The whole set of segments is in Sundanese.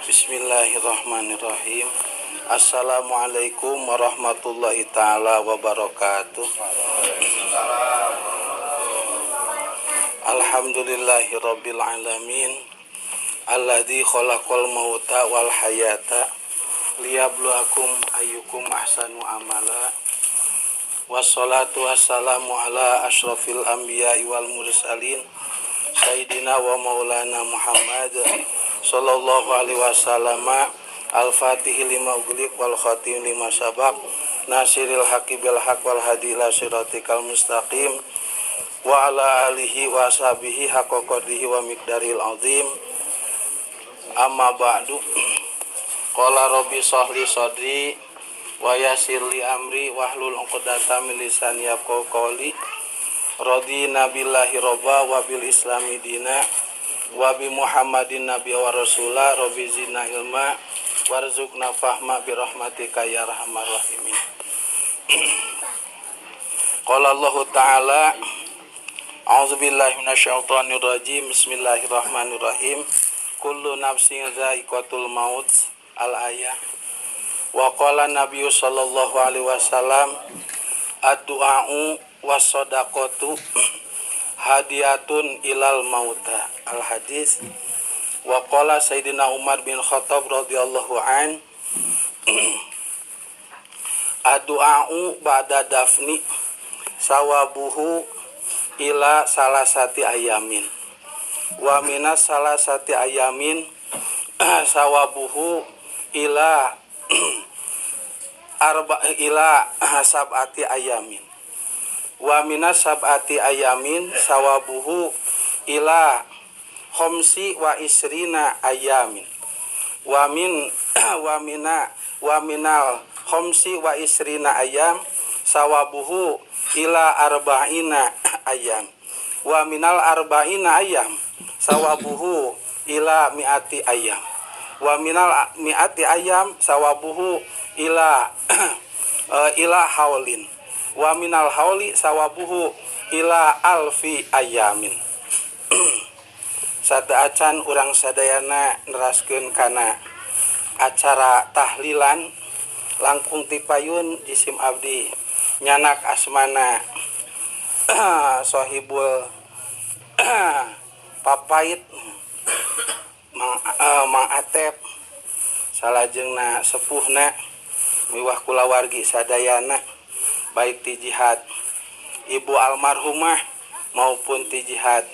Bismillahirrahmanirrahim. Assalamualaikum warahmatullahi ta'ala wabarakatuh. Alhamdulillahi rabbil alamin, alladzi khalaqal mauta wal hayata liyabluwakum ayyukum ahsanu amala. Wassalatu wassalamu ala asyrafil anbiya'i wal mursalin Sayyidina wa maulana Muhammad sallallahu alaihi wasallam, al-fatihil lima ughliq wal khatim lima sabaq, nasiril haqqi bil haqq wal hadi ila siratikal mustaqim, wa ala alihi wa sahbihi haqqa qadrihi wa miqdaril azim. Amma ba'du. Qala rabbi shrah li sadri wa yassir li amri wahlul 'uqdatam min lisani yafqahu qawli. Radina billahi robba wa bil islami dina wa bi muhammadin nabi wa rasulah. Rabbi zidna ilma warzuqna fahma bi rahmatika ya arhamar rahimin. Qala Allah ta'ala, a'udzubillahi minasyaitonir rajim, bismillahirrahmanirrahim. Kullu nafsin dha'iqatul maut, al-ayah. Wa qala nabiyyu sallallahu alaihi wasallam, ad-du'a'u was-shadaqatu hadiyatun ilal mauta, al-hadis. Wa qala Sayyidina Umar bin Khattab radhiyallahu an, ad-du'a'u ba'da dafni sawabuhu ila salasati ayamin wa minas salasati ayamin sawabuhu ila sab'ati ayamin wa minas sab'ati ayamin sawabuhu ila khamsi wa isrina ayamin wa minal khamsi wa isrina ayam sawabuhu ila arba'ina ayam wa minal arba'ina ayam sawabuhu ila mi'ati ayam wa minal mi'ati ayam sawabuhu ila haulin wa minal hauli sawabuhu ila alfi ayamin. Sadaacan urang sadayana neraskeun kana acara tahlilan langkung tipayun jisim abdi nyanak asmana Sohibul Papait Mang Atep salajengna sepuhna miwah kulawargi sadayana baik ti jihad ibu almarhumah maupun ti jihad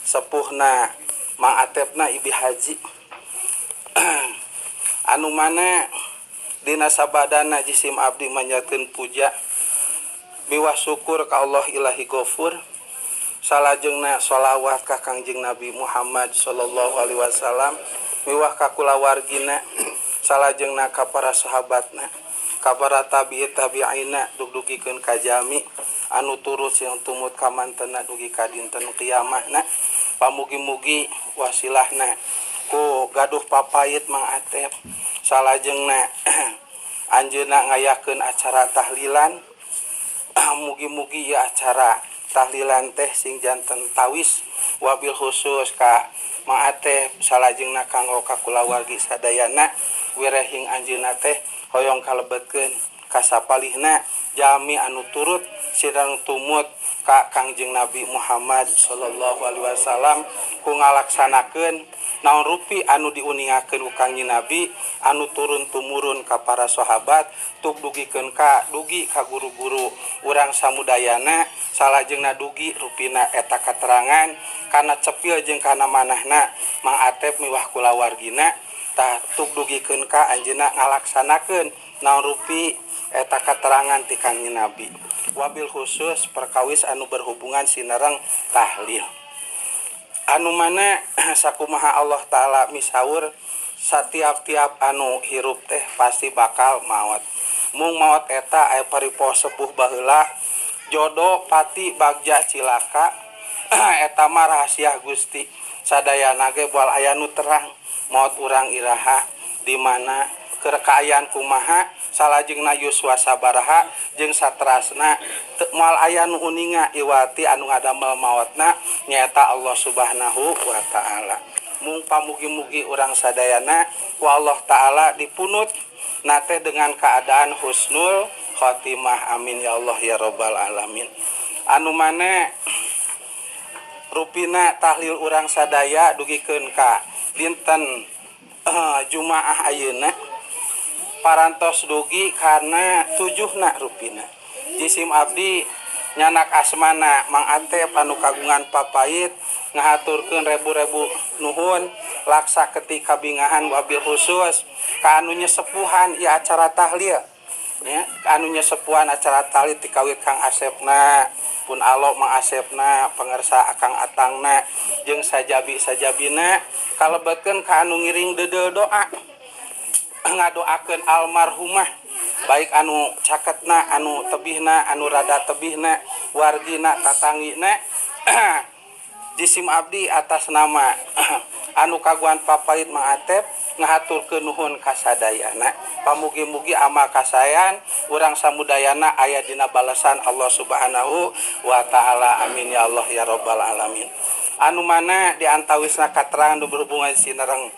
sepuhna Mang Atepna Ibi Haji anu mana dina sabadana jisim abdi manjatkeun puja miwah syukur ka Allah ilahi ghafur, salajengna sholawat ka Kangjeng Nabi Muhammad sallallahu alaihi wasallam, miwah ka kulawargina, salajengna ka para sahabatna, ka para tabi'ina dugdugikeun ka jami anu turut yang tumut ka mantena dugi ka dinten kiamahna. Pamugi-mugi wasilahna ku gaduh papait Mang Atep salajengna anjeunna ngayakeun acara tahlilan. Mugi-mugi ya acara tahlilan teh sing janten tawis wabil khusus ka Mang Atep salajengna kanggo ka kulawargi sadayana wirehing anjeunna teh hoyong kalebetkeun kasapalihna jami anu turut sidang tumut ka Kangjeng Nabi Muhammad sallallahu alaihi wasallam ku ngalaksanakeun naon rupi anu diuningakeun ku Kangjeng Nabi anu turun tumurun ka para sahabat tuk dugikeun ka dugi ka guru-guru urang samudayana, salajengna dugi rupina eta katerangan kana cepil jeung kana manahna Mang Atep miwah kulawargina tah tuk dugikeun ka anjeunna ngalaksanakeun naon rupi eta katerangan ti Kangjeng Nabi wabil khusus perkawis anu berhubungan sinareng tahlil anu mana sakumaha Allah Ta'ala misaur satiap-tiap anu hirup teh pasti bakal maot. Mung maot eta aya paripo sepuh baheula jodoh pati bagja cilaka eta mah rahasia Gusti sadayana ge moal aya nu terang maot urang iraha di mana kerekayaan kumaha salajengna yuswa sabaraha jeung saterasna moal aya nu uninga iwati anu ngadamel maotna nyaeta Allah Subhanahu wa taala. mung pamugi-mugi urang sadayana ku Allah Ta'ala dipunut nate dengan keadaan husnul khotimah. Amin ya Allah ya Rabbal alamin. Anu mana rupina tahlil urang sadaya dugikeun ka dinten Jumaah ayeuna parantos dugi karena 7na rupina. Jisim abdi nyanak asmana Mang Atep anu kagungan papait ngahaturkeun rebu-rebu nuhun laksa ketika bingahan wabil khusus ka anu nyesepuhan ieu acara tahlil nya, ka anu nyesepuhan acara tahlil ti kawit Kang Asepna pun alo Mang Asepna pangersa Kang Atangna jeung sajabi-sajabina kalebetkeun ka anu ngiring dedel doa ngadoakeun almarhumah baik anu caketna anu tebihna anu rada tebihna wargina tatangina jisim abdi atas nama anu kaguan papait Mang Atep ngahaturkeun nuhun ka sadayana pamugi-mugi amal kasayan urang samudayana aya dina balasan Allah Subhanahu wa Ta'ala. Amin ya Allah ya Rabbal alamin. Anu mana diantawisna katerangan berhubungan sinereng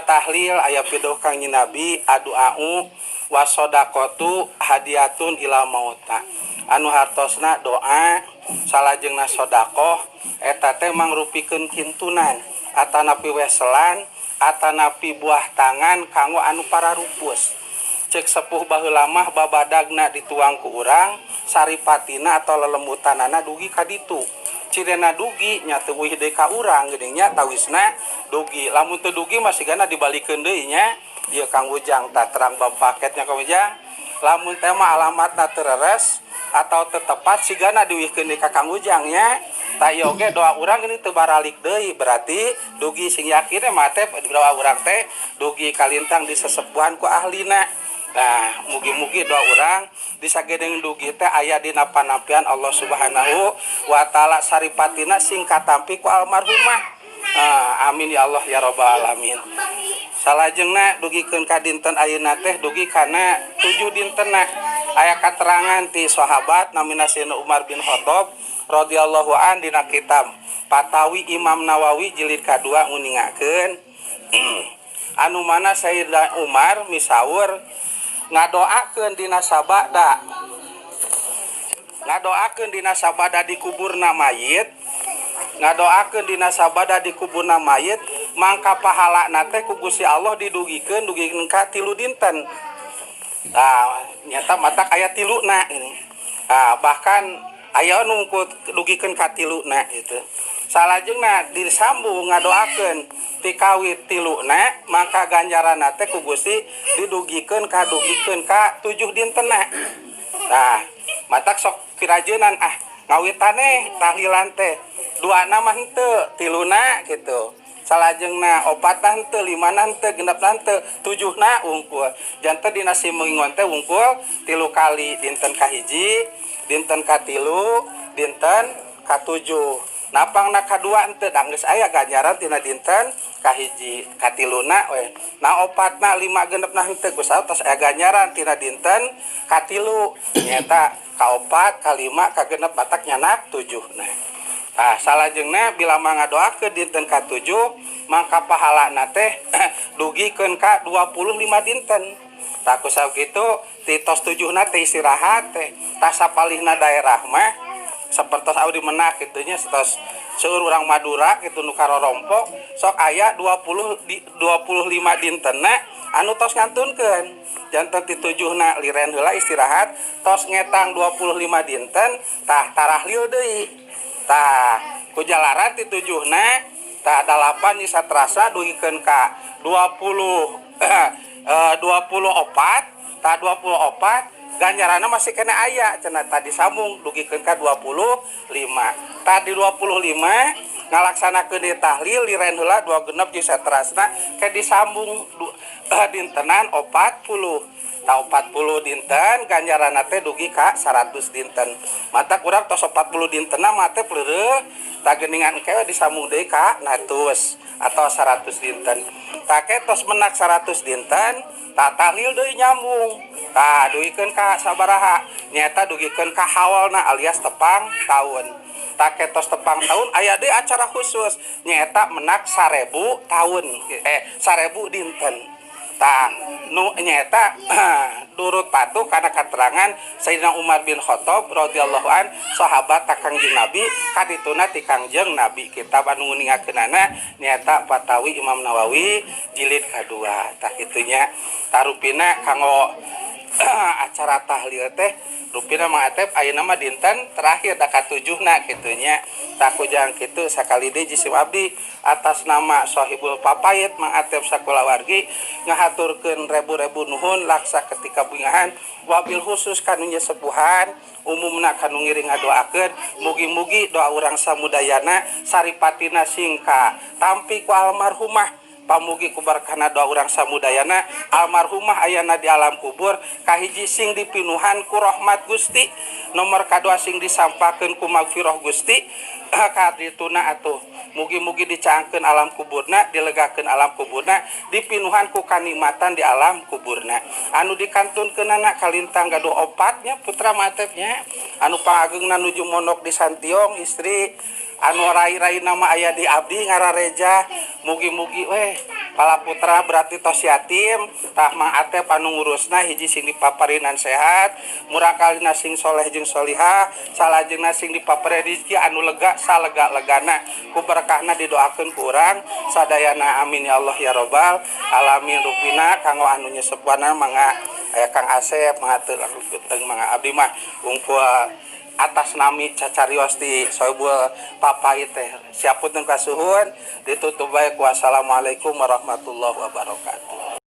tahlil aya pidoh Kangjeng Nabi adu'au wasodaqatu hadiyatun ila mauta. Anu hartosna doa salajengna sedekah eta teh mangrupikeun kintunan atanapi weselan atanapi buah tangan kanggo anu pararupus. Cek sepuh baheula mah babadagna dituang ku urang saripatina atau lelembutanana dugi ka ditu. Cirena dugi nya teu wih deui ka urang geuning nya tawisna dugi. Lamun teu dugi mah sigana dibalikeun deui nya. Ieu Kang Ujang tah terang bab paketnya Kang Ujang. Lamun teh mah alamatna teu reres atau teu tepat sigana diwihkeun deui ka Kang Ujang nya. Tah ieu oge doa urang ini teu baralik deui berarti dugi sing yakin mah teh doa urang teh dugi kalintang disesepuhan ku ahlina. Nah, mugi-mugi doa urang disagedeng dugi teh aya dina panampian Allah Subhanahu wa Ta'ala saripatina sing katampi ku almarhumah. Amin ya Allah ya Rabbal alamin. Salajengna dugikeun ka dinten ayeuna teh dugi kana 7 dintenna. Aya katerangan ti sahabat namina Sayyidina Umar bin Khattab radhiyallahu an dina kitab Fatawi Imam Nawawi jilid kadua nguningakeun anu mana Sayyidina Umar misaur ngadoakeun dina sabada di kuburna mayit ngadoakeun dina sabada di kuburna mayit mangka pahalana teh ku Gusti Allah didugikeun ka 3 dinten. Nyata matak aya 3na ini. Bahkan aya nu dugikeun ka 3na gitu. Salajengna disambung ngadoakeun ti kawit 3na maka ganjaranna teh ku Gusti didugikeun ka 7 dintenna. Matak sok pirajeunan ngawitane tahlilan teh 2na mah henteu 3na gitu. Salajengna 4na henteu 5na henteu 6na henteu 7na wungkul. Janten dina simeungon teh wungkul 3 kali dinten kahiji, dinten katilu, dinten ka7. Napangna kadua henteu da geus aya ganjaran tina dinten kahiji, katiluna we. Na 4na 5 genepna henteu geus tos aya ganjaran tina dinten katilu. Nyata ka4, ka5, ka6 batak nyanak 7. Salajengna bila mangadoakeun dinten ka7 mangka pahalana teh dugikeun ka 25 dinten. Tah kusaha kitu ti tos 7na teh istirahat teh tah sapalihna daerah mah sapertos abdi menak kitu nya satos seueur urang Madura kitu nu karorompo sok aya 25 dintenna anu tos ngantunkeun. Janten ti 7na liren heula istirahat tos ngetang 25 dinten tah tarahlil deui. Tah ku jalaran ti 7na tah 8 nya satrasa dugikeun ka 24 tah 24 ganjaranna masih kena aya cenah tadi sambung dugikeun ka 25. Tadi 25 ngalaksanakeun di tahlil liren heula 26 jeung saterasna ke disambung dintenan 40. Tah 40 dinten ganjaranna teh dugi ka 100 dinten. Mata kurang tos 40 dintenna mah teh pleureuh tah geuningan engke disambung deui ka 100 atau 100 dinten. Tah ke tos menak 100 dinten tah tahlil deui nyambung. Tah dugikeun ka sabaraha? Nyaeta dugikeun ka hawalna alias tepang taun. tak ketos tepang tahun aya deui acara khusus nyaeta menak 1000 tahun 1000 dinten tah nu nyaeta durut patuh karena keterangan Sayyidina Umar bin Khattab radhiyallahu an sahabat Kangjeng Nabi kadituna ti Kangjeng Nabi kitab anu ningakeunana nyaeta Fatawi Imam Nawawi jilid kadua tah kitunya tarupina kanggo acara tahlil teh rupina mangatep ayeuna mah dinten terakhir da ka-7na kitunya tak kujang kitu sakali deui jisim abdi atas nama Sohibul Papayit mangatep sakulawargi ngahaturkeun rebu-rebu nuhun laksa ketika bungahan wabil khusus kanunya sepuhan umumna kanu ngiring ngadoakeun mugi-mugi doa urang samudayana saripatina singka tampi ku almarhumah pamugi kubarkana doa urang samudayana almarhumah ayana di alam kubur kahiji sing dipinuhan ku rahmat Gusti nomor kadua sing disampakeun ku magfirah Gusti kadituna atuh mugi-mugi dicaangkeun alam kuburna dilegakeun alam kuburna dipinuhan ku kanikmatan di alam kuburna anu dikantunkeunana kalintang gaduh opatnya putra matepnya anu pangageungna nuju monok di Santiong istri anu rai-rai nama aya di abdi ngarareja mugi-mugi pala putra berarti tos yatim tah mang atep anu ngurusna hiji sing dipaparinan sehat murakalina sing soleh jeung solihah salajengna sing dipapare rezeki anu lega salega-legana ku berkahna didoakeun ku urang sadayana amin ya Allah ya robbal alamin rupina kanggo anu nyesepuana mangga aya Kang Asep mangatur teng mangga abdi mah ungkul atas nami cacarios di Sohibul Papayit teh siapun kasuhun ditutup bae ku assalamualaikum warahmatullahi wabarakatuh.